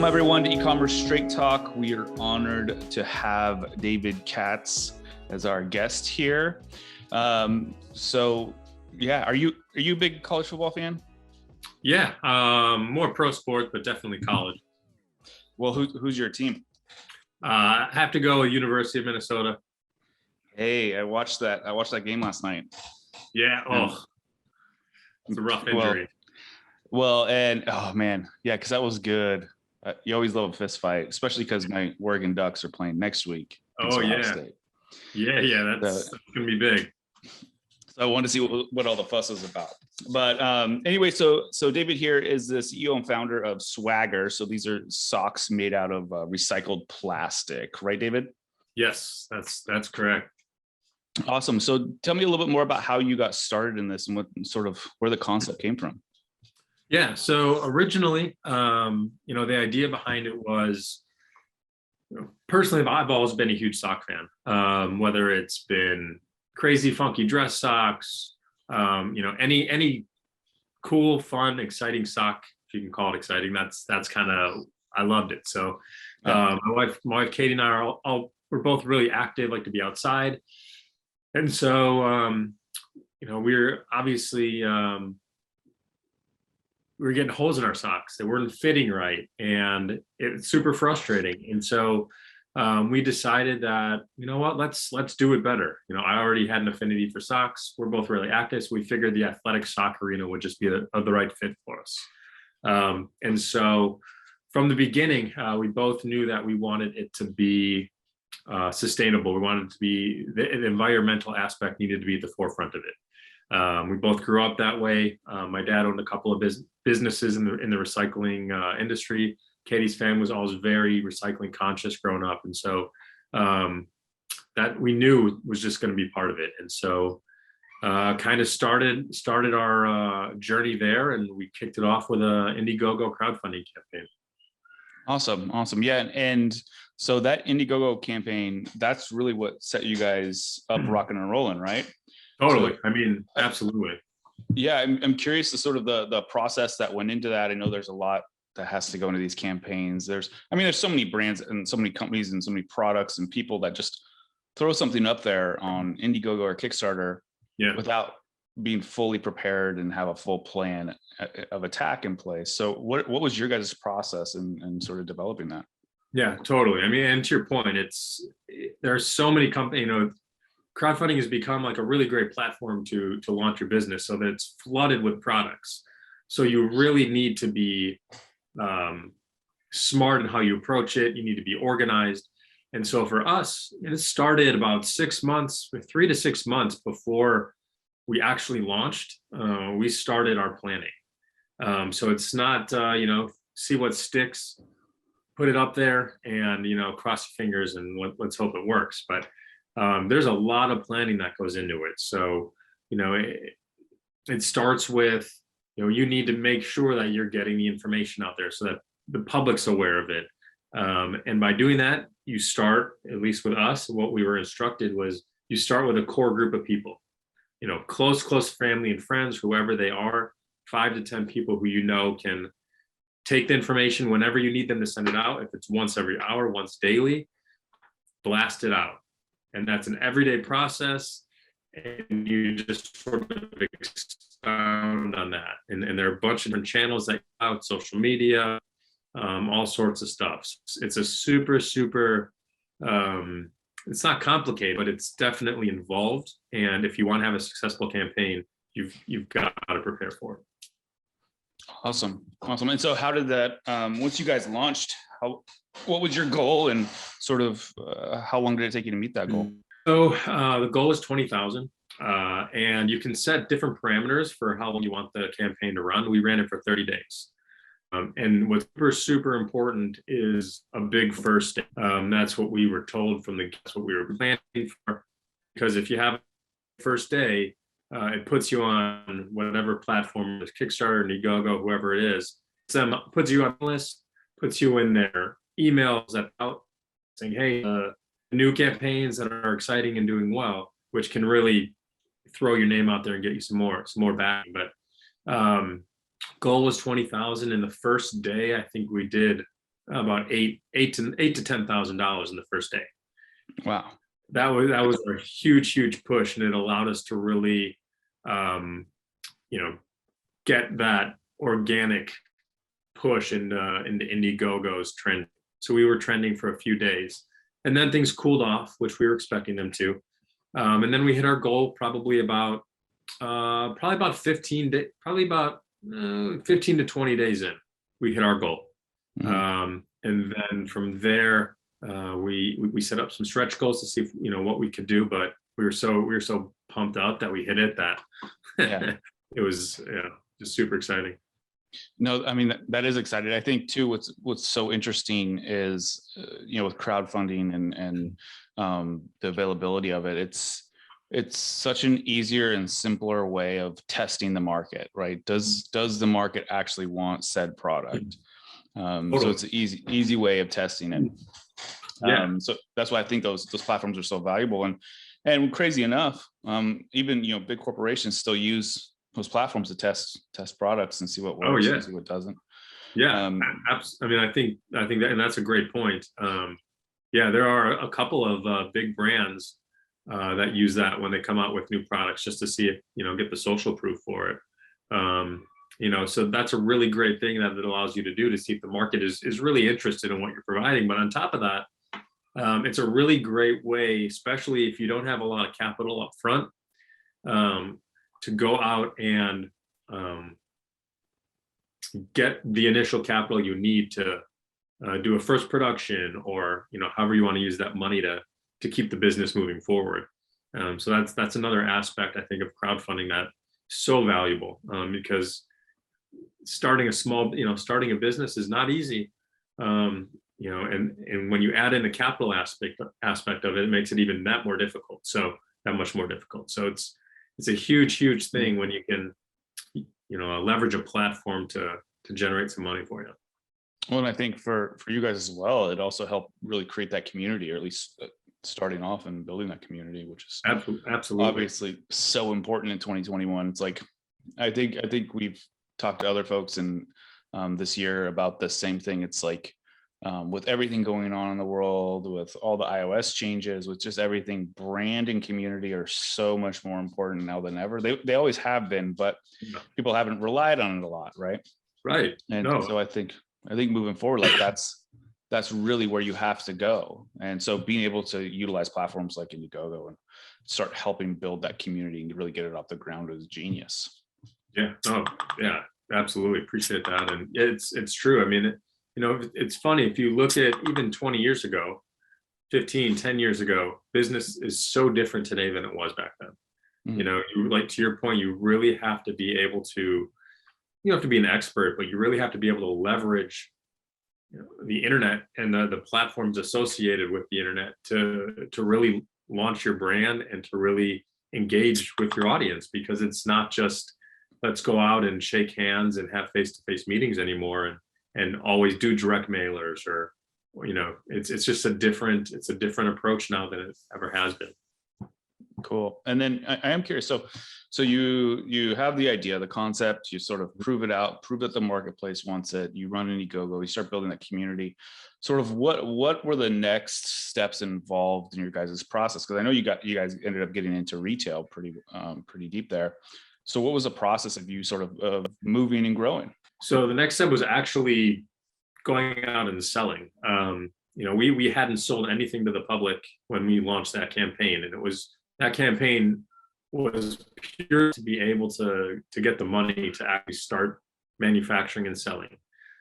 everyone, to Ecommerce Straight Talk. We are honored to have David Katz as our guest here. Are you a big college football fan? Yeah, more pro sport, but definitely college. Well, who's your team? I have to go with University of Minnesota. Hey, I watched that game last night. Yeah, it's a rough injury. And oh man, yeah, because that was good. You always love a fist fight, especially because my Oregon Ducks are playing next week. Oh yeah, State. yeah, that's gonna be big. So I wanted to see what all the fuss is about. But anyway, so David here is the CEO and founder of Swaggr. So these are socks made out of recycled plastic, right, David? Yes, that's correct. Awesome. So tell me a little bit more about how you got started in this and where the concept came from. Yeah. So originally, the idea behind it was, personally, I've always been a huge sock fan. Whether it's been crazy, funky dress socks, any cool, fun, exciting sock, if you can call it exciting. That's kind of, I loved it. So my wife Katie and I we're both really active, like to be outside, and so we're obviously. We were getting holes in our socks. They weren't fitting right. And it's super frustrating. And so we decided that, you know what, let's do it better. I already had an affinity for socks. We're both really active. So we figured the athletic sock arena would just be the right fit for us. And so from the beginning, we both knew that we wanted it to be sustainable. We wanted it to be, the environmental aspect needed to be at the forefront of it. We both grew up that way. My dad owned a couple of businesses in the recycling industry. Katie's family was always very recycling conscious growing up, and so that we knew was just going to be part of it. And so kind of started our journey there, and we kicked it off with a Indiegogo crowdfunding campaign. Awesome. Yeah, and so that Indiegogo campaign, that's really what set you guys up rocking and rolling, right? Totally. So, I mean, absolutely. Yeah, I'm curious to sort of the process that went into that. I know there's a lot that has to go into these campaigns. There's so many brands and so many companies and so many products and people that just throw something up there on Indiegogo or Kickstarter without being fully prepared and have a full plan of attack in place. So what was your guys' process in sort of developing that? Yeah, totally. I mean, and to your point, there are so many companies, crowdfunding has become like a really great platform to launch your business, so that it's flooded with products. So you really need to be smart in how you approach it. You need to be organized. And so for us, it started about 3 to 6 months before we actually launched. We started our planning. So it's not, see what sticks, put it up there and, cross your fingers and let's hope it works. But there's a lot of planning that goes into it. So, it starts with, you need to make sure that you're getting the information out there so that the public's aware of it. And by doing that, you start, at least with us, what we were instructed was you start with a core group of people, close family and friends, whoever they are, 5 to 10 people who can take the information whenever you need them to send it out. If it's once every hour, once daily, blast it out. And that's an everyday process, and you just sort of expound on that. And there are a bunch of different channels that out, social media, all sorts of stuff. It's a super, it's not complicated, but it's definitely involved. And if you want to have a successful campaign, you've got to prepare for it. Awesome. And so how did that, once you guys launched, what was your goal and sort of how long did it take you to meet that goal? So the goal is 20,000 and you can set different parameters for how long you want the campaign to run. We ran it for 30 days. And what's super important is a big first day. That's what we were told that's what we were planning for. Because if you have a first day, it puts you on whatever platform, Kickstarter, Indiegogo, whoever it is, puts you on the list, puts you in their emails that out saying, hey, new campaigns that are exciting and doing well, which can really throw your name out there and get you some more backing. But goal was 20,000. In the first day, I think we did about eight to $10,000 in the first day. Wow. That was a huge push, and it allowed us to really, you know, get that organic push into Indiegogo's trend. So we were trending for a few days, and then things cooled off, which we were expecting them to. And then we hit our goal probably about 15 to 20 days in. We hit our goal. Mhm. And then from there, we set up some stretch goals to see if, what we could do, but we were so pumped up that we hit it that Yeah. it was just super exciting. No, I mean, that is exciting. I think too, what's so interesting is, with crowdfunding and the availability of it, it's such an easier and simpler way of testing the market, right? Does the market actually want said product? So it's an easy way of testing it. Yeah. So that's why I think those platforms are so valuable. And crazy enough, even big corporations still use those platforms to test products and see what works and see what doesn't. Yeah. I mean, I think that, and that's a great point. Yeah, there are a couple of big brands that use that when they come out with new products, just to see if, get the social proof for it. So that's a really great thing that it allows you to do, to see if the market is really interested in what you're providing. But on top of that, it's a really great way, especially if you don't have a lot of capital up front, to go out and get the initial capital you need to do a first production, or however you want to use that money to keep the business moving forward. So that's another aspect, I think, of crowdfunding that's so valuable, because starting a business is not easy. And when you add in the capital aspect of it, it makes it even that much more difficult. So it's a huge thing when you can leverage a platform to generate some money for you. Well, and I think for you guys as well, it also helped really create that community, or at least starting off and building that community, which is absolutely obviously so important in 2021. It's like, I think we've talked to other folks in this year about the same thing. It's like, with everything going on in the world, with all the iOS changes, with just everything, brand and community are so much more important now than ever. They always have been, but people haven't relied on it a lot, right? Right. And so I think moving forward, like that's really where you have to go. And so being able to utilize platforms like Indiegogo and start helping build that community and really get it off the ground is genius. Yeah. Oh, yeah, absolutely. Appreciate that. And it's true. I mean, it's funny, if you look at even 20 years ago, 10 years ago, business is so different today than it was back then. Mm-hmm. Like, to your point, you really have to be able to, you have to be an expert, but you really have to be able to leverage the internet and the platforms associated with the internet to really launch your brand and to really engage with your audience, because it's not just let's go out and shake hands and have face-to-face meetings anymore and always do direct mailers, or it's just a different approach now than it ever has been. Cool. And then I am curious. So you have the idea, the concept, you sort of prove it out, prove that the marketplace wants it. You run Indiegogo, you start building that community. Sort of what were the next steps involved in your guys' process? Because I know you guys ended up getting into retail pretty deep there. So what was the process of you sort of moving and growing? So the next step was actually going out and selling. We hadn't sold anything to the public when we launched that campaign, and that campaign was pure to be able to get the money to actually start manufacturing and selling.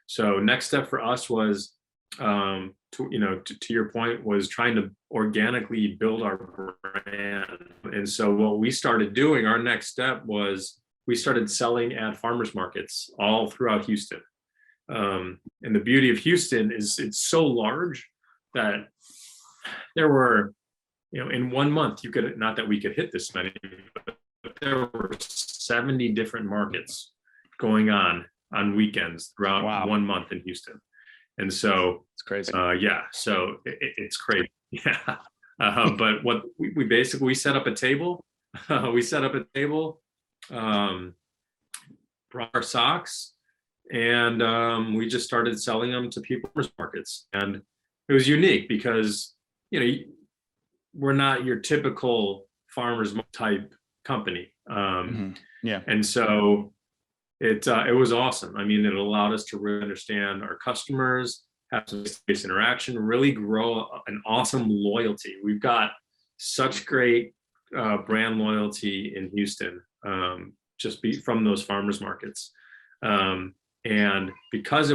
So next step for us was, to your point, was trying to organically build our brand. And so what we started doing, our next step was we started selling at farmers markets all throughout Houston. And the beauty of Houston is it's so large that there were, in 1 month, not that we could hit this many, but there were 70 different markets going on weekends throughout 1 month in Houston. And so it's crazy. So it's crazy. Yeah. But what we set up a table. Brought our socks, and we just started selling them to people in farmers markets. And it was unique because, you know, we're not your typical farmers type company. Yeah. And so it was awesome. I mean, it allowed us to really understand our customers, have some face interaction, really grow an awesome loyalty. We've got such great brand loyalty in Houston, from those farmers markets. And because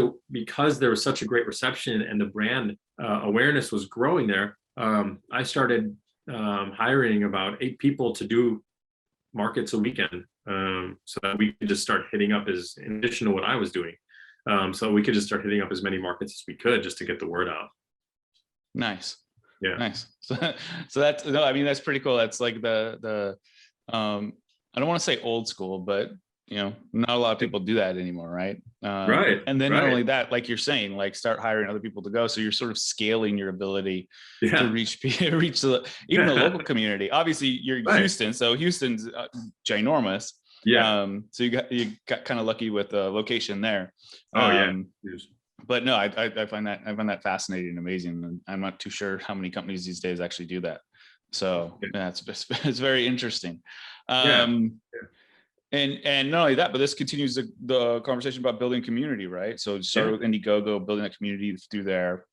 there was such a great reception and the brand awareness was growing there, I started hiring about 8 people to do markets a weekend, so that we could just start hitting up, as in addition to what I was doing, so we could just start hitting up as many markets as we could just to get the word out. Nice. Yeah. Nice. So that's, no, I mean, that's pretty cool. That's like I don't want to say old school, but you know, not a lot of people do that anymore, right? Right. And then right. not only that, like you're saying, like start hiring other people to go. So you're sort of scaling your ability to Yeah. reach even the local community. Obviously, you're Right. Houston, so Houston's ginormous. Yeah. So you got kind of lucky with the location there. Oh yeah. But no, I find that fascinating and amazing. And I'm not too sure how many companies these days actually do that. So yeah, it's very interesting. Yeah. And not only that, but this continues the conversation about building community, right? So start with Indiegogo, building that community through there,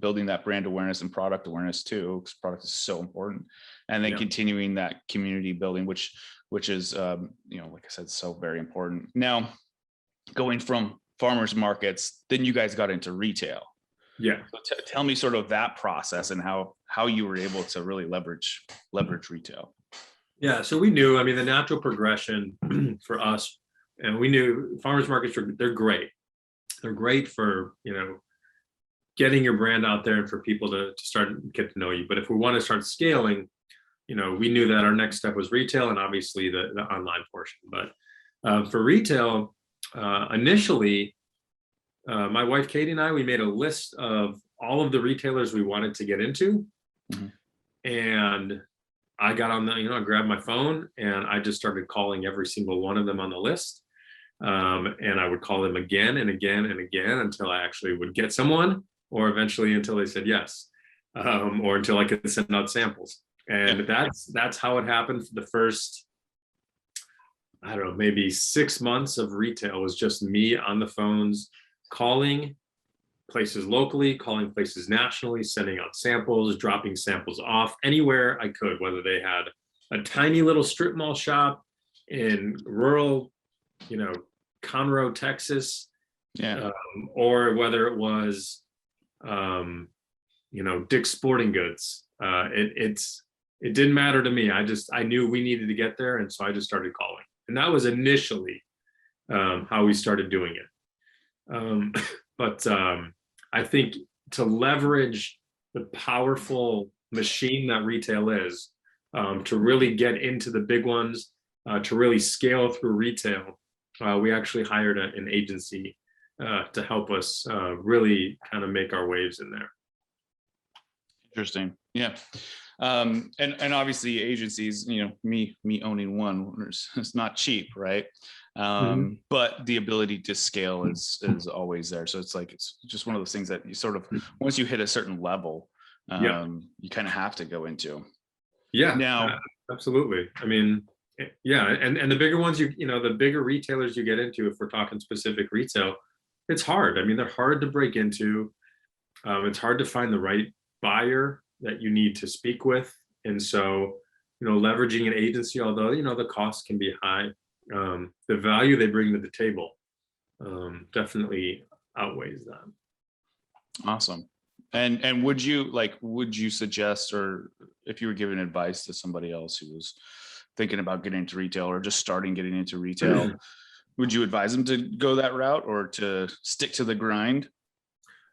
building that brand awareness and product awareness too, because product is so important. And then continuing that community building, which is, you know, like I said, so very important. Now, going from farmers markets, then you guys got into retail. Yeah. So tell me sort of that process and how you were able to really leverage retail. Yeah, so we knew, I mean, the natural progression for us, and we knew farmers markets they're great. They're great for, you know, getting your brand out there and for people to start get to know you. But if we want to start scaling, you know, we knew that our next step was retail and obviously the online portion. But for retail, initially, my wife Katie and I, we made a list of all of the retailers we wanted to get into, and I got on I grabbed my phone and I just started calling every single one of them on the list. And I would call them again and again and again until I actually would get someone, or eventually until they said yes, or until I could send out samples. And that's how it happened for the first, I don't know, maybe 6 months of retail was just me on the phones, calling places locally, calling places nationally, sending out samples, dropping samples off anywhere I could, whether they had a tiny little strip mall shop in rural, you know, Conroe, Texas, or whether it was, you know, Dick's Sporting Goods. It didn't matter to me. I knew we needed to get there, and so I just started calling, and that was initially how we started doing it. But I think to leverage the powerful machine that retail is, to really get into the big ones, to really scale through retail, we actually hired an agency to help us really kind of make our waves in there. Interesting. Yeah. And obviously agencies, you know, me owning one, it's not cheap, right? But the ability to scale is always there. So it's just one of those things that you sort of, once you hit a certain level, you kind of have to go into. Yeah. Now, absolutely. I mean, yeah, and the bigger ones, you know, the bigger retailers you get into, if we're talking specific retail, it's hard. I mean, they're hard to break into. It's hard to find the right buyer that you need to speak with. And so, you know, leveraging an agency, although, you know, the cost can be high, the value they bring to the table definitely outweighs that. Awesome. And would you suggest, or if you were giving advice to somebody else who was thinking about getting into retail or just starting getting into retail, would you advise them to go that route or to stick to the grind?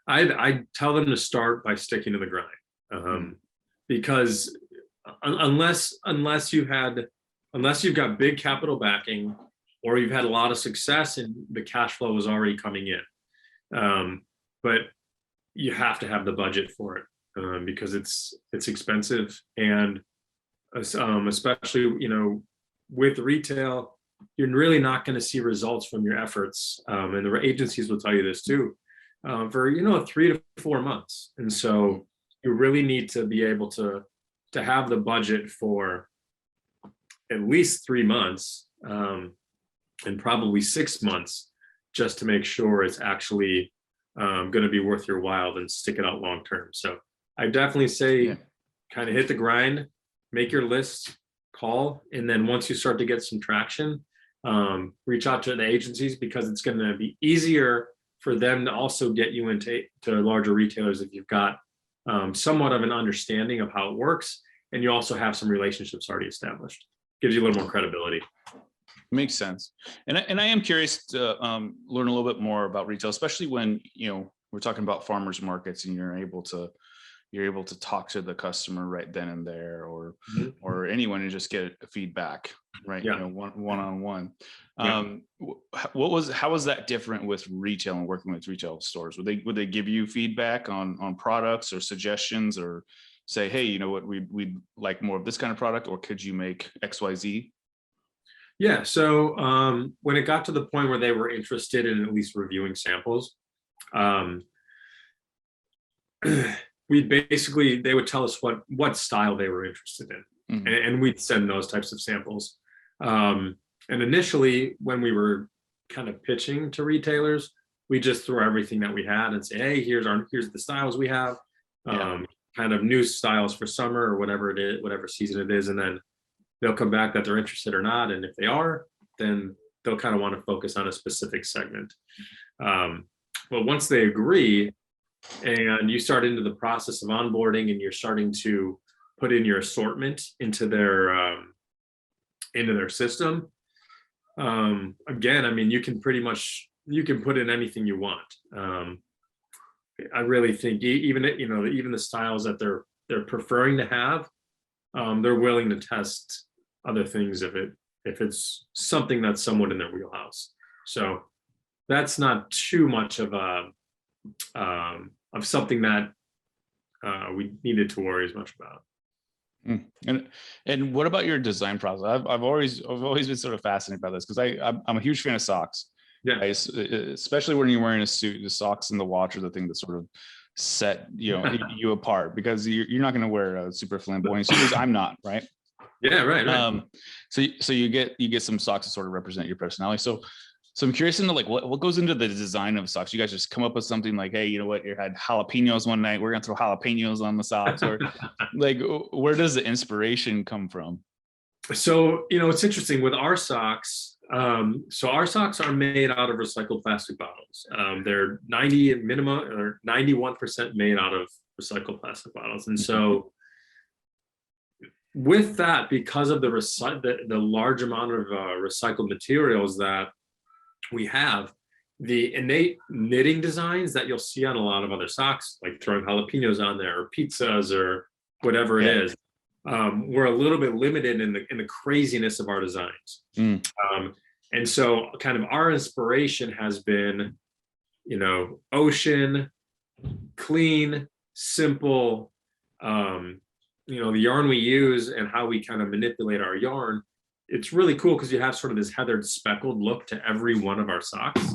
I'd tell them to start by sticking to the grind, because unless you've got big capital backing, or you've had a lot of success and the cash flow is already coming in, but you have to have the budget for it, because it's expensive, and especially, you know, with retail, you're really not going to see results from your efforts. And the agencies will tell you this too, for 3 to 4 months. And so you really need to be able to have the budget for at least 3 months, and probably 6 months, just to make sure it's actually going to be worth your while and stick it out long term. So I definitely say kind of hit the grind, make your lists, call, and then once you start to get some traction, reach out to the agencies, because it's going to be easier for them to also get you into larger retailers if you've got somewhat of an understanding of how it works, and you also have some relationships already established. Gives you a little more credibility. Makes sense. And I am curious to learn a little bit more about retail, especially when, we're talking about farmers markets and you're able to talk to the customer right then and there, or anyone, and just get a feedback, right? Yeah. One-on-one. Yeah. How was that different with retail and working with retail stores? Would they give you feedback on products or suggestions, or say, hey, you know what, we'd like more of this kind of product, or could you make XYZ? Yeah. So when it got to the point where they were interested in at least reviewing samples, they would tell us what style they were interested in, and we'd send those types of samples. And initially, when we were kind of pitching to retailers, we just threw everything that we had and say, hey, here's the styles we have, kind of new styles for summer or whatever it is, whatever season it is, and then they'll come back that they're interested or not. And if they are, then they'll kind of want to focus on a specific segment. But once they agree, and you start into the process of onboarding, and you're starting to put in your assortment into their system, again, I mean, you can put in anything you want. I really think even the styles that they're preferring to have, they're willing to test other things if it's something that's somewhat in their wheelhouse. So that's not too much of something that we needed to worry as much about. And what about your design process? I've always been sort of fascinated by this, because I'm a huge fan of socks. Yeah. Especially when you're wearing a suit, the socks and the watch are the thing that sort of set you apart, because you're not going to wear a super flamboyant suit, because I'm not, right? Yeah, right. So you get some socks that sort of represent your personality. So I'm curious into like what goes into the design of socks. You guys just come up with something like, hey, you know what, you had jalapenos one night, we're gonna throw jalapenos on the socks, or like, where does the inspiration come from? So it's interesting with our socks. So our socks are made out of recycled plastic bottles. They're 91% made out of recycled plastic bottles, and so with that, because of the large amount of recycled materials that we have, the innate knitting designs that you'll see on a lot of other socks, like throwing jalapenos on there or pizzas or whatever it is, we're a little bit limited in the craziness of our designs. And so kind of our inspiration has been, ocean, clean, simple. The yarn we use and how we kind of manipulate our yarn, it's really cool because you have sort of this heathered speckled look to every one of our socks.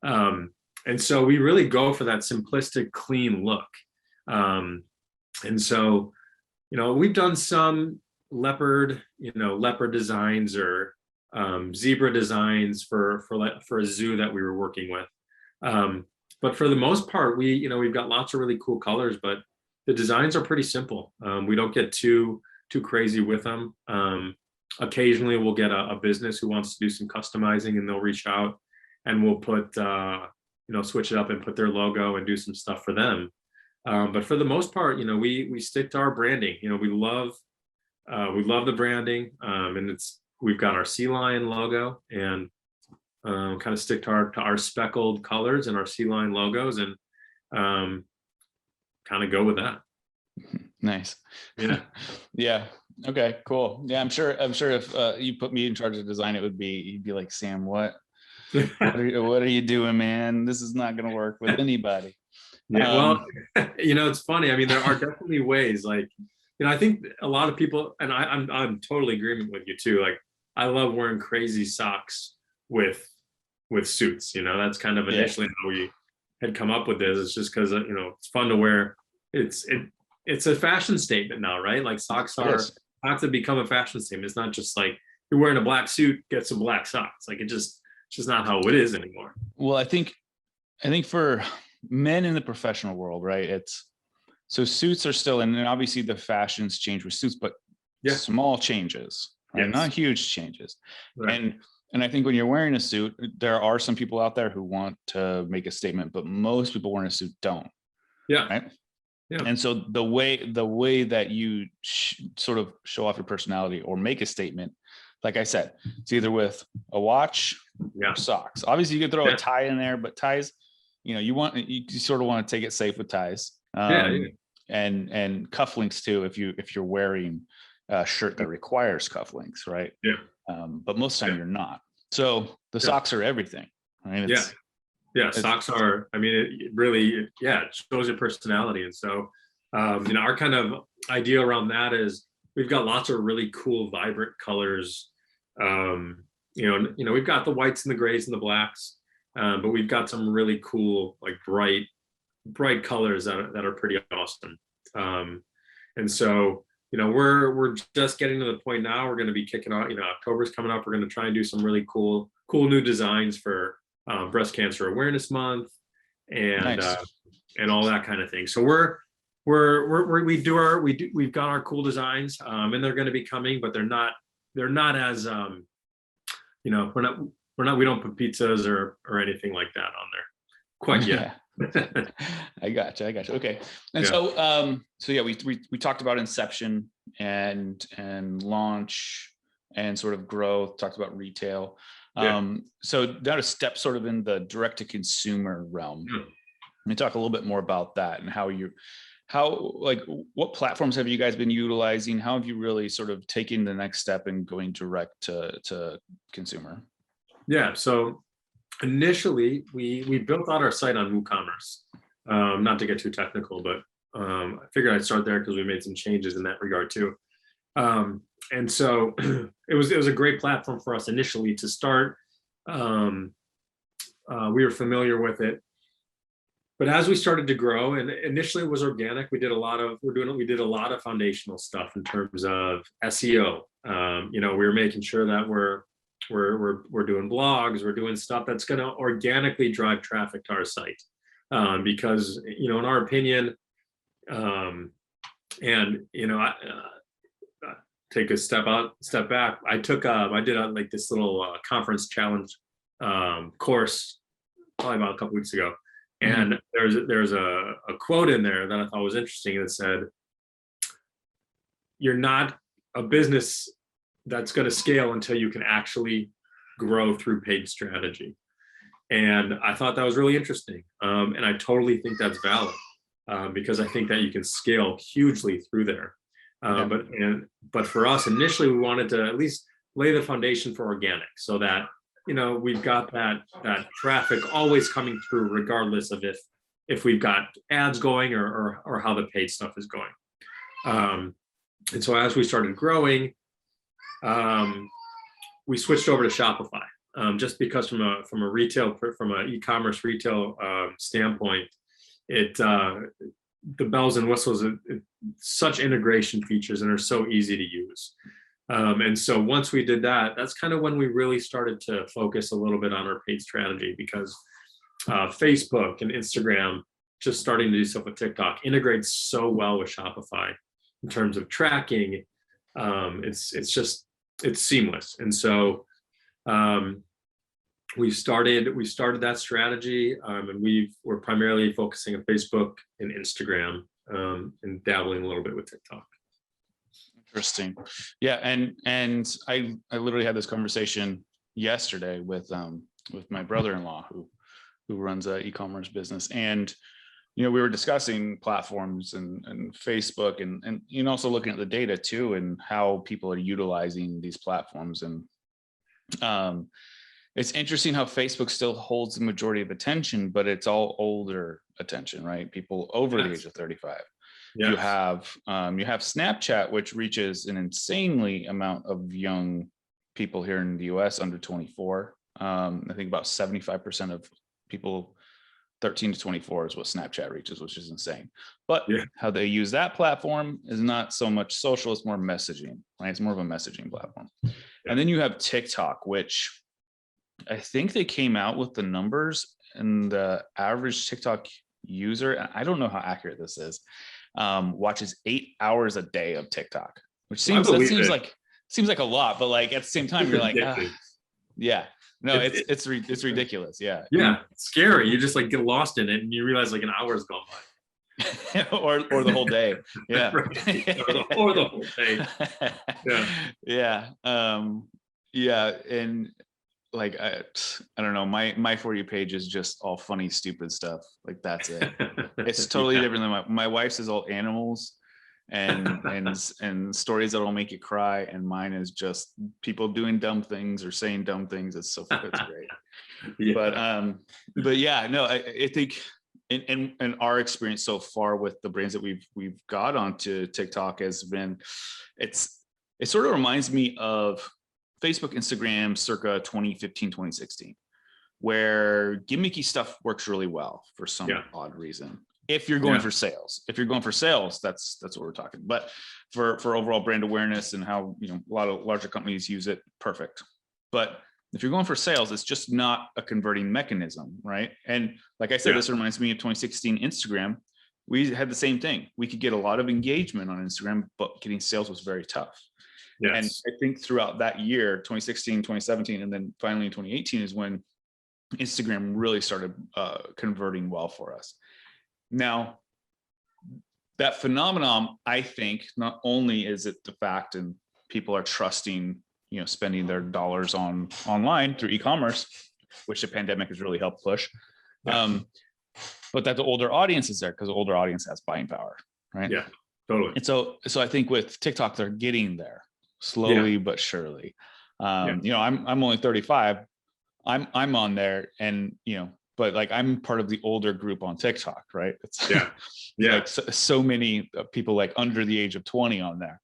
And so we really go for that simplistic, clean look. And so, we've done some leopard designs or zebra designs for a zoo that we were working with. But for the most part, we've got lots of really cool colors, but the designs are pretty simple. We don't get too crazy with them. Occasionally we'll get a business who wants to do some customizing, and they'll reach out, and we'll put switch it up and put their logo and do some stuff for them. But for the most part, we stick to our branding. We love the branding, and we've got our sea lion logo, and kind of stick to our speckled colors and our sea lion logos, and kind of go with that. Nice. Yeah. Yeah. Okay, cool. Yeah, I'm sure if you put me in charge of design, you'd be like, Sam, what are you doing, man? This is not going to work with anybody. Yeah. Well, it's funny. I mean, there are definitely ways, like, I think a lot of people, and I'm totally agreement with you too. Like, I love wearing crazy socks with suits. That's kind of initially how we had come up with this. It's just because it's fun to wear. It's a fashion statement now, right? Like socks have to become a fashion statement. It's not just like you're wearing a black suit, get some black socks. Like it's just not how it is anymore. Well, I think for men in the professional world, right? So suits are still, and obviously the fashions change with suits, but small changes, right? Not huge changes. Right. And I think when you're wearing a suit, there are some people out there who want to make a statement, but most people wearing a suit don't. Yeah. Right. Yeah. And so the way that you sort of show off your personality or make a statement, like I said, it's either with a watch or socks. Obviously, you can throw a tie in there, but ties, you sort of want to take it safe with ties. And cufflinks too, if you're wearing a shirt that requires cufflinks, right? Yeah. But most of the time you're not. So the socks are everything. Right? Socks are, it really it shows your personality. And so, our kind of idea around that is we've got lots of really cool, vibrant colors. We've got the whites and the grays and the blacks, but we've got some really cool, like bright colors that are pretty awesome. And so, we're just getting to the point now. We're going to be kicking off, October's coming up. We're going to try and do some really cool new designs for Breast Cancer Awareness Month and all that kind of thing. So we've got our cool designs, and they're going to be coming, but they're not as we don't put pizzas or anything like that on there quite yet. I gotcha. Okay. And we talked about inception and launch and sort of growth, talked about retail. So now to step sort of in the direct to consumer realm. Let me talk a little bit more about that and what platforms have you guys been utilizing? How have you really sort of taken the next step in going direct to consumer? Yeah. So initially we built out our site on WooCommerce. Not to get too technical, but I figured I'd start there because we made some changes in that regard too. And so it was a great platform for us initially to start. We were familiar with it, but as we started to grow, and initially it was organic, we did a lot of foundational stuff in terms of SEO. We were making sure that we're doing blogs, we're doing stuff that's going to organically drive traffic to our site, because in our opinion, take a step back. I did this little conference challenge course probably about a couple weeks ago, and there's a quote in there that I thought was interesting. It said, "You're not a business that's going to scale until you can actually grow through paid strategy." And I thought that was really interesting, and I totally think that's valid, because I think that you can scale hugely through there. But for us initially, we wanted to at least lay the foundation for organic, so that we've got that traffic always coming through, regardless of if we've got ads going or how the paid stuff is going. And so as we started growing, we switched over to Shopify, just because from an e-commerce retail standpoint, the bells and whistles, such integration features, and are so easy to use. And so once we did that, that's kind of when we really started to focus a little bit on our paid strategy, because Facebook and Instagram, just starting to do stuff with TikTok, integrates so well with Shopify in terms of tracking. It's seamless. And so we started that strategy, and we're primarily focusing on Facebook and Instagram, and dabbling a little bit with TikTok. Interesting. Yeah. And I literally had this conversation yesterday with my brother-in-law who runs an e-commerce business. And, we were discussing platforms and Facebook and also looking at the data too, and how people are utilizing these platforms. And it's interesting how Facebook still holds the majority of attention, but it's all older attention, right? People over the age of 35. Yes. You have Snapchat, which reaches an insanely amount of young people here in the US under 24. I think about 75% of people 13 to 24 is what Snapchat reaches, which is insane. But Yeah. how they use that platform is not so much social, it's more messaging, right? It's more of a messaging platform. Yeah. And then you have TikTok, which I think they came out with the numbers, and the average TikTok user, and I don't know how accurate this is, watches 8 hours a day of TikTok, which seems like a lot, but like at the same time, It's you're like, addictive. yeah, no, it's ridiculous. Yeah. Yeah, it's scary. You just like get lost in it and you realize like an hour's gone by. or the whole day. Yeah. Right. Or the whole day. Yeah. Yeah. And like, I don't know, my For You page is just all funny, stupid stuff. Like, that's it. It's totally different than my wife's is all animals and stories that'll make you cry, and mine is just people doing dumb things or saying dumb things. It's great. Yeah. But yeah, no, I think in our experience so far with the brands that we've got onto TikTok has been, it sort of reminds me of Facebook, Instagram circa 2015, 2016, where gimmicky stuff works really well for some odd reason. If you're going for sales, that's what we're talking. But for overall brand awareness and how, a lot of larger companies use it, perfect. But if you're going for sales, it's just not a converting mechanism, right? And like I said, this reminds me of 2016 Instagram. We had the same thing. We could get a lot of engagement on Instagram, but getting sales was very tough. Yes. And I think throughout that year, 2016, 2017, and then finally in 2018 is when Instagram really started converting well for us. Now, that phenomenon, I think, not only is it the fact and people are trusting, spending their dollars online through e-commerce, which the pandemic has really helped push, but that the older audience is there because the older audience has buying power, right? Yeah, totally. And so I think with TikTok, they're getting there slowly but surely. I'm only 35. I'm on there, and but like I'm part of the older group on TikTok, right? It's like so many people like under the age of 20 on there.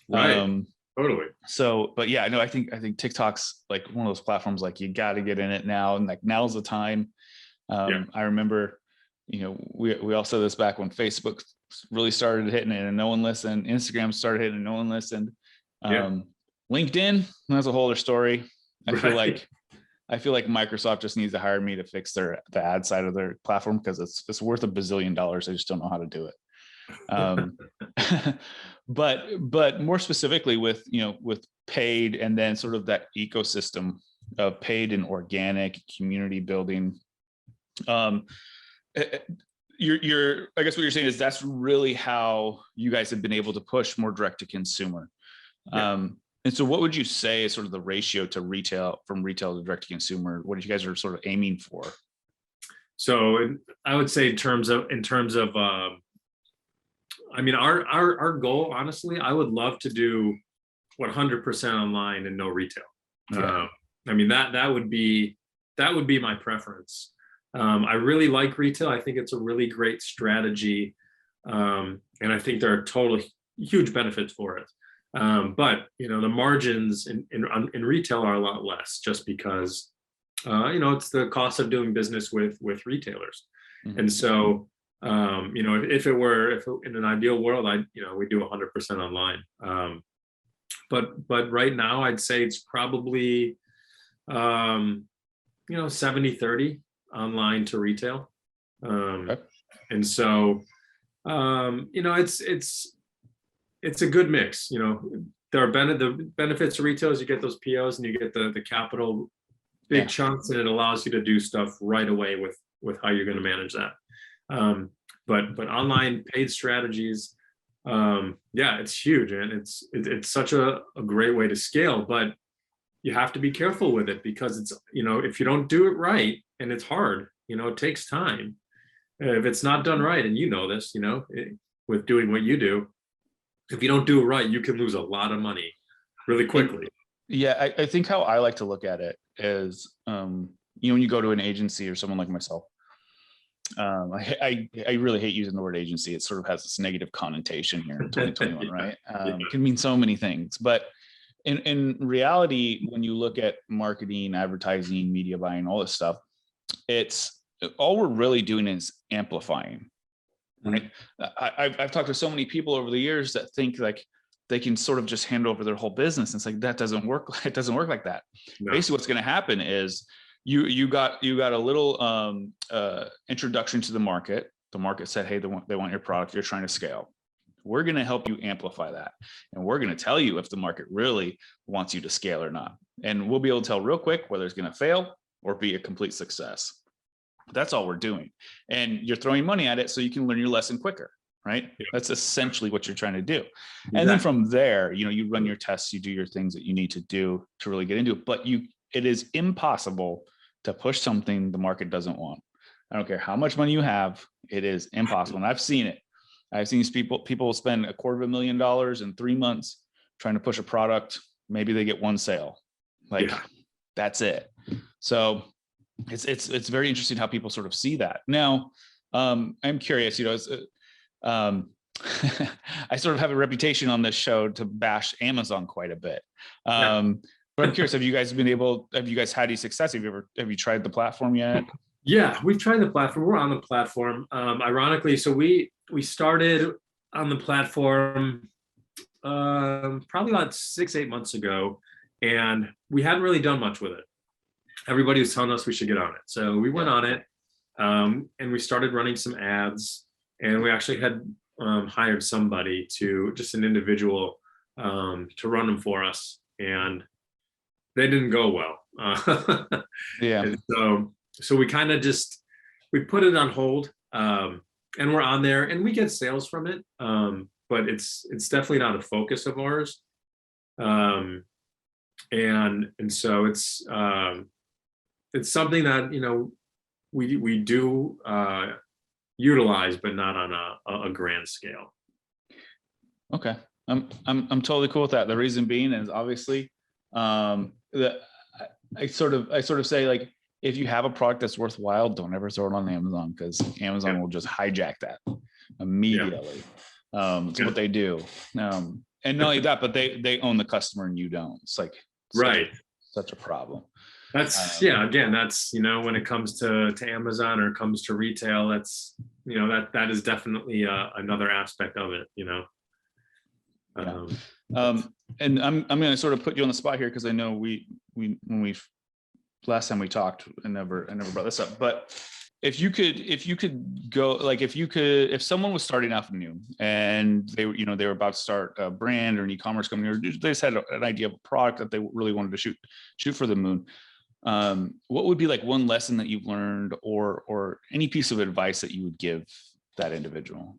Right. Totally. So, but yeah, no, I think TikTok's like one of those platforms, like you got to get in it now, and like now's the time. I remember, we all said this back when Facebook really started hitting it and no one listened. Instagram started hitting and no one listened. LinkedIn, that's a whole other story. I feel like Microsoft just needs to hire me to fix the ad side of their platform, because it's worth $1 billion. I just don't know how to do it. But more specifically with paid, and then sort of that ecosystem of paid and organic community building. I guess what you're saying is that's really how you guys have been able to push more direct to consumer. And so what would you say is sort of the ratio to retail, from retail to direct to consumer? What you guys are sort of aiming for? So I would say in terms of, I mean, our goal, honestly, I would love to do 100% online and no retail. I mean, that would be my preference. I really like retail. I think it's a really great strategy. And I think there are totally huge benefits for it. But the margins in retail are a lot less, just because it's the cost of doing business with retailers. Mm-hmm. And so if in an ideal world, we do 100% online. But right now I'd say it's probably 70-30 online to retail. And so it's a good mix. There are the benefits to retail is you get those POs and you get the capital big chunks, and it allows you to do stuff right away with how you're going to manage that. But online paid strategies, it's huge, and it's such a great way to scale, but you have to be careful with it, because it's, if you don't do it right, and it's hard, it takes time. If it's not done right, and this, with doing what you do, if you don't do it right, you can lose a lot of money really quickly. Yeah, I think how I like to look at it is, when you go to an agency or someone like myself, I really hate using the word agency. It sort of has this negative connotation here in 2021, right? It can mean so many things, but in reality, when you look at marketing, advertising, media buying, all this stuff, it's all we're really doing is amplifying, right? I've talked to so many people over the years that think like they can sort of just hand over their whole business. And it's like, that doesn't work. It doesn't work like that. No. Basically, what's going to happen is you got a little introduction to the market. The market said, hey, they want your product. You're trying to scale. We're going to help you amplify that. And we're going to tell you if the market really wants you to scale or not. And we'll be able to tell real quick whether it's going to fail or be a complete success. That's all we're doing. And you're throwing money at it so you can learn your lesson quicker, right? Yeah. That's essentially what you're trying to do. Exactly. And then from there, you run your tests, you do your things that you need to do to really get into it. But it is impossible to push something the market doesn't want. I don't care how much money you have, it is impossible. And I've seen it. I've seen these people will spend $250,000 in 3 months trying to push a product. Maybe they get one sale. That's it. So it's very interesting how people sort of see that. Now, I'm curious, I sort of have a reputation on this show to bash Amazon quite a bit. But I'm curious, have you guys had any success? Have you tried the platform yet? Yeah, we've tried the platform. We're on the platform. Ironically, so we started on the platform probably about 6-8 months ago, and we hadn't really done much with it. Everybody was telling us we should get on it. So we went on it, and we started running some ads, and we actually had hired somebody just an individual, to run them for us, and they didn't go well. Yeah. And so we kind of we put it on hold, and we're on there, and we get sales from it, but it's definitely not a focus of ours, and so it's something that we do utilize, but not on a grand scale. Okay, I'm totally cool with that. The reason being is obviously that I sort of say, like, if you have a product that's worthwhile, don't ever throw it on Amazon, because Amazon will just hijack that immediately. It's what they do. And not only that, but they own the customer and you don't. It's like such a problem. That's again, that's when it comes to Amazon or comes to retail, that's that is definitely another aspect of it. And I'm going to sort of put you on the spot here, because I know last time we talked, I never brought this up, but if you could go, like, if someone was starting off new and they were about to start a brand or an e-commerce company, or they just had an idea of a product that they really wanted to shoot for the moon, what would be like one lesson that you've learned, or any piece of advice that you would give that individual?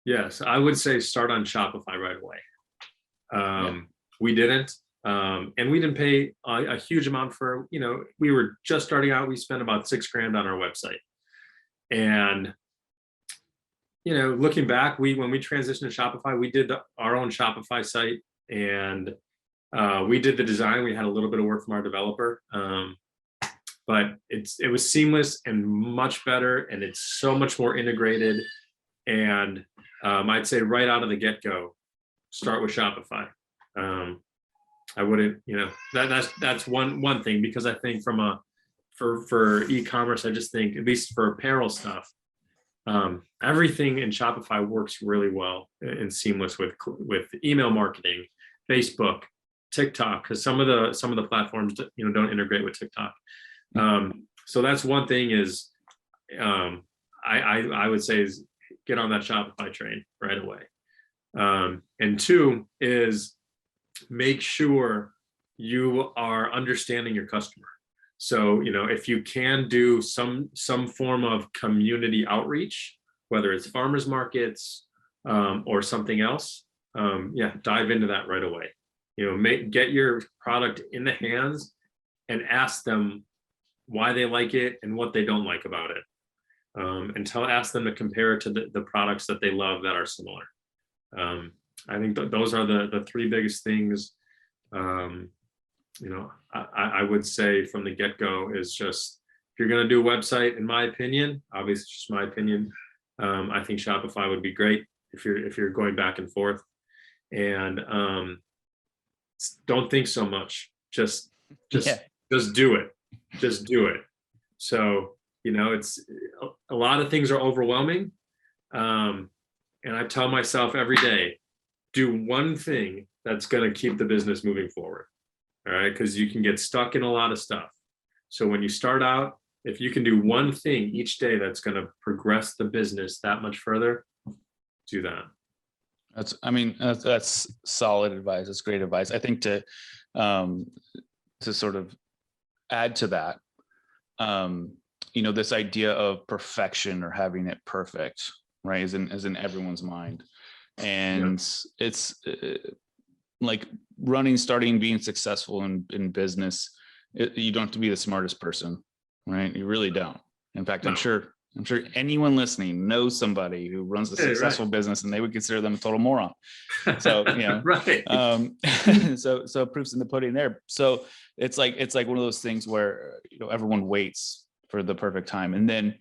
Yes, I would say start on Shopify right away. We didn't. And we didn't pay a huge amount for, we were just starting out. We spent about $6,000 on our website. And, looking back, when we transitioned to Shopify, we did our own Shopify site, and we did the design. We had a little bit of work from our developer, but it was seamless and much better. And it's so much more integrated. And I'd say right out of the get-go, start with Shopify. I wouldn't, that's one thing, because I think for e-commerce, I just think, at least for apparel stuff, everything in Shopify works really well and seamless with email marketing, Facebook, TikTok, because some of the platforms don't integrate with TikTok. So that's one thing is, I would say, is get on that Shopify train right away. And two is, make sure you are understanding your customer. So, if you can do some form of community outreach, whether it's farmers markets, or something else, dive into that right away. Get your product in the hands and ask them why they like it and what they don't like about it. And ask them to compare it to the products that they love that are similar. I think those are the three biggest things. I would say from the get-go is just, if you're going to do a website, in my opinion, obviously it's just my opinion, I think Shopify would be great if you're going back and forth. And don't think so much. Just Yeah. do it. Just do it. So, it's a lot of things are overwhelming. And I tell myself every day, do one thing that's going to keep the business moving forward. All right. Because you can get stuck in a lot of stuff. So when you start out, if you can do one thing each day that's going to progress the business that much further, do that. That's solid advice. That's great advice. I think to sort of add to that, this idea of perfection or having it perfect, right, is in everyone's mind. And it's like starting, being successful in business. You don't have to be the smartest person, right? You really don't. In fact, no. I'm sure anyone listening knows somebody who runs a successful business, and they would consider them a total moron. So, right. So proof's in the pudding there. So it's like one of those things where, everyone waits for the perfect time. And then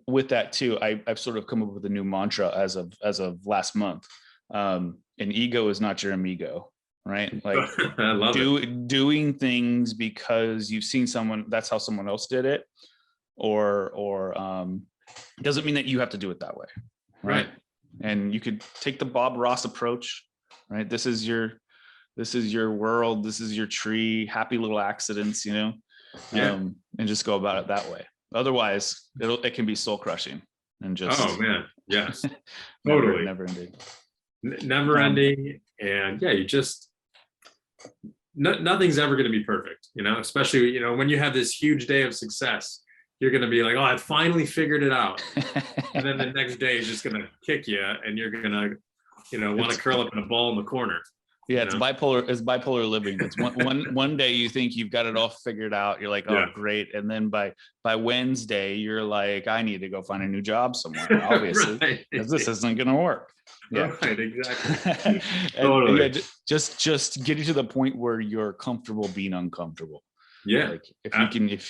with that too, I've sort of come up with a new mantra as of last month. An ego is not your amigo. Right? Like I love doing things because you've seen that's how someone else did it, or doesn't mean that you have to do it that way. Right. And you could take the Bob Ross approach, right? This is your world. This is your tree, happy little accidents, and just go about it that way. Otherwise it can be soul crushing and just, oh man. Yes, totally. Never ending. And you just, nothing's ever going to be perfect, especially, when you have this huge day of success, you're going to be like, oh, I finally figured it out. And then the next day is just going to kick you, and you're going to, want to curl up in a ball in the corner. Yeah, it's bipolar living. It's one day you think you've got it all figured out. You're like, oh, great. And then by Wednesday, you're like, I need to go find a new job somewhere, obviously, because this isn't going to work. Yeah, right, exactly. Totally. Just getting to the point where you're comfortable being uncomfortable. Yeah. Like if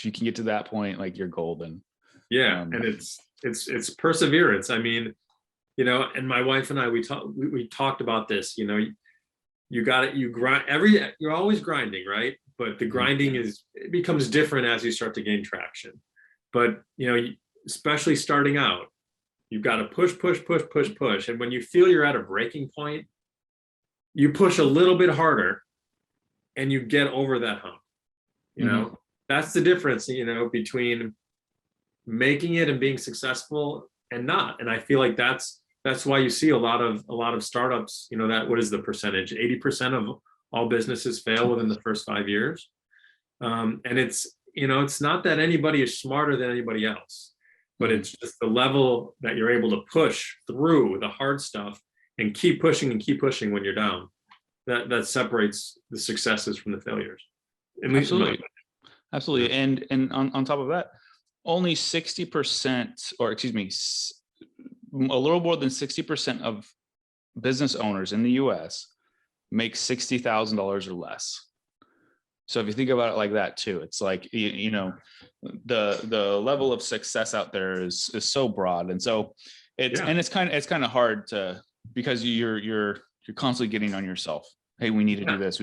you can get to that point, like, you're golden. Yeah. And it's perseverance. I mean, and my wife and I, we talked about this, you got it. You grind you're always grinding, right? But the grinding it becomes different as you start to gain traction. But, especially starting out, you've got to push. And when you feel you're at a breaking point, you push a little bit harder and you get over that hump. That's the difference, between making it and being successful and not. And I feel like that's why you see a lot of startups, what is the percentage? 80% of all businesses fail within the first 5 years. And it's not that anybody is smarter than anybody else, but it's just the level that you're able to push through the hard stuff and keep pushing when you're down. That separates the successes from the failures. Absolutely. And on top of that, only 60%, or excuse me, a little more than 60% of business owners in the US make $60,000 or less. So if you think about it like that too, it's like, the level of success out there is so broad. And so it's kind of hard because you're constantly getting on yourself. Hey, we need to do this.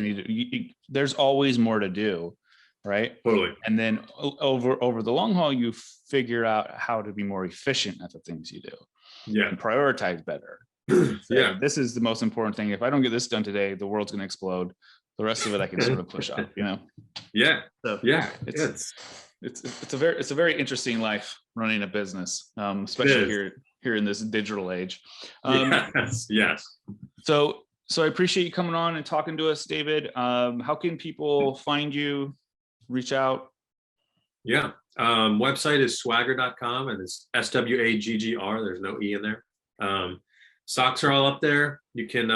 There's always more to do. Right. Totally. And then over the long haul, you figure out how to be more efficient at the things you do. Yeah. And prioritize better. So this is the most important thing. If I don't get this done today, the world's going to explode. The rest of it I can sort of push off, Yeah. So it's a very interesting life running a business, especially here in this digital age. Yes. So I appreciate you coming on and talking to us, David. How can people find you, reach out? Yeah. Website is swaggr.com, and it's SWAGGR. There's no E in there. Socks are all up there. You can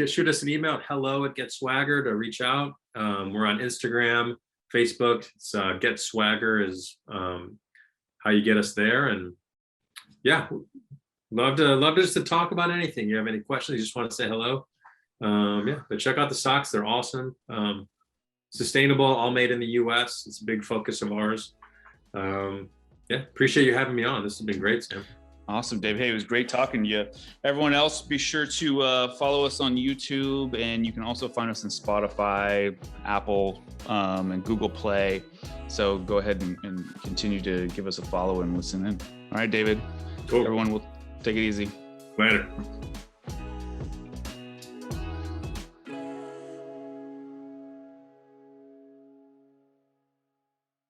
shoot us an email at hello@GetSwaggr to reach out. We're on Instagram, Facebook. It's Get Swaggr is how you get us there. And love just to talk about anything. You have any questions, you just want to say hello. But check out the socks. They're awesome. Sustainable, all made in the US. It's a big focus of ours. Appreciate you having me on. This has been great, Sam. Awesome, Dave. Hey, it was great talking to you. Everyone else, be sure to follow us on YouTube, and you can also find us on Spotify, Apple, and Google Play. So go ahead and continue to give us a follow and listen in. All right, David. Cool. Everyone will take it easy. Later.